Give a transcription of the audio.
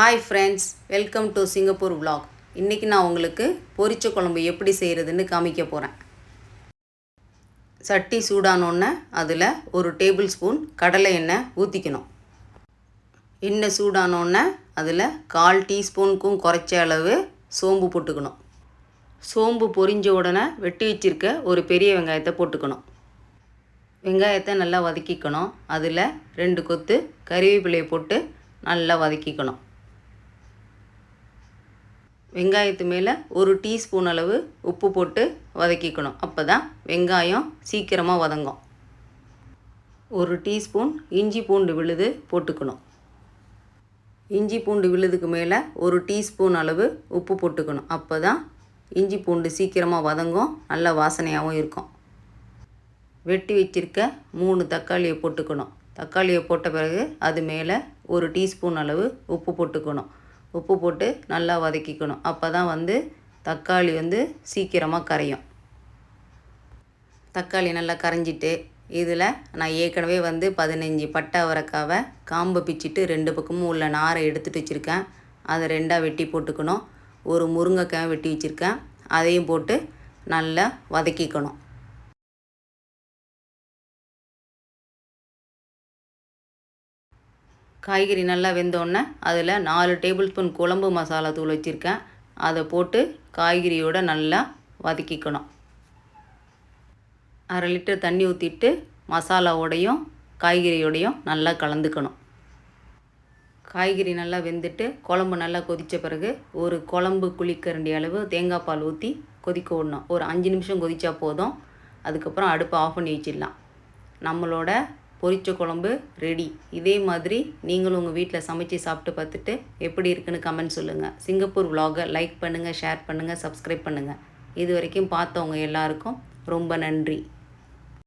Hi friends, welcome to Singapore vlog. இன்றைக்கி நான் உங்களுக்கு பொரிச்ச குழம்பு எப்படி செய்கிறதுன்னு காமிக்க போகிறேன். சட்டி சூடானோன்னே அதில் ஒரு டேபிள் ஸ்பூன் கடலை எண்ணெய் ஊற்றிக்கணும். எண்ணெய் சூடானோன்னே அதில் 1/4 டீஸ்பூனுக்கும் குறைச்ச அளவு சோம்பு போட்டுக்கணும். சோம்பு பொரிஞ்ச உடனே வெட்டி வச்சுருக்க ஒரு பெரிய வெங்காயத்தை போட்டுக்கணும். வெங்காயத்தை நல்லா வதக்கிக்கணும். அதில் 2 கொத்து கறிவேப்பிலையை போட்டு நல்லா வதக்கிக்கணும். வெங்காயத்து மேலே 1 டீஸ்பூன் அளவு உப்பு போட்டு வதக்கிக்கணும். அப்போ தான் வெங்காயம் சீக்கிரமாக வதங்கும். 1 டீஸ்பூன் இஞ்சி பூண்டு விழுது போட்டுக்கணும். இஞ்சி பூண்டு விழுதுக்கு மேலே 1 டீஸ்பூன் அளவு உப்பு போட்டுக்கணும். அப்போ தான் இஞ்சி பூண்டு சீக்கிரமாக வதங்கும், நல்ல வாசனையாகவும் இருக்கும். வெட்டி வச்சிருக்க 3 தக்காளியை போட்டுக்கணும். தக்காளியை போட்ட பிறகு அது மேலே 1 டீஸ்பூன் அளவு உப்பு போட்டுக்கணும். உப்பு போட்டு நல்லா வதக்கிக்கணும். அப்போ தான் தக்காளி சீக்கிரமாக கரையும். தக்காளி நல்லா கரைஞ்சிட்டு இதில் நான் ஏற்கனவே 15 பட்டை அவரைக்காவை காம்பை பிச்சுட்டு 2 பக்கமும் உள்ள நாரை எடுத்துகிட்டு வச்சுருக்கேன். அதை 2ஆக வெட்டி போட்டுக்கணும். ஒரு முருங்கைக்காய் வெட்டி வச்சுருக்கேன், அதையும் போட்டு நல்லா வதக்கிக்கணும். காய்கறி நல்லா வெந்தோடனே அதில் 4 டேபிள் ஸ்பூன் குழம்பு மசாலா தூள் வச்சுருக்கேன். அதை போட்டு காய்கறியோடு நல்லா வதக்கிக்கணும். 1/2 லிட்டர் தண்ணி ஊற்றிட்டு மசாலாவோடையும் காய்கறியோடையும் நல்லா கலந்துக்கணும். காய்கறி நல்லா வெந்துட்டு குழம்பு நல்லா கொதித்த பிறகு ஒரு குழம்பு குழிக்கரண்டி அளவு தேங்காய் பால் ஊற்றி கொதிக்க விடணும். ஒரு 5 நிமிஷம் கொதித்தா போதும். அதுக்கப்புறம் அடுப்பை ஆஃப் பண்ணி வச்சிடலாம். நம்மளோட பொரிச்ச குழம்பு ரெடி. இதே மாதிரி நீங்களும் உங்கள் வீட்டில் சமைச்சு சாப்பிட்டு பார்த்துட்டு எப்படி இருக்குன்னு கமெண்ட் சொல்லுங்கள். சிங்கப்பூர் vlog-ஐ லைக் பண்ணுங்கள், ஷேர் பண்ணுங்கள், சப்ஸ்கிரைப் பண்ணுங்கள். இது வரைக்கும் பார்த்தவங்க எல்லாருக்கும் ரொம்ப நன்றி.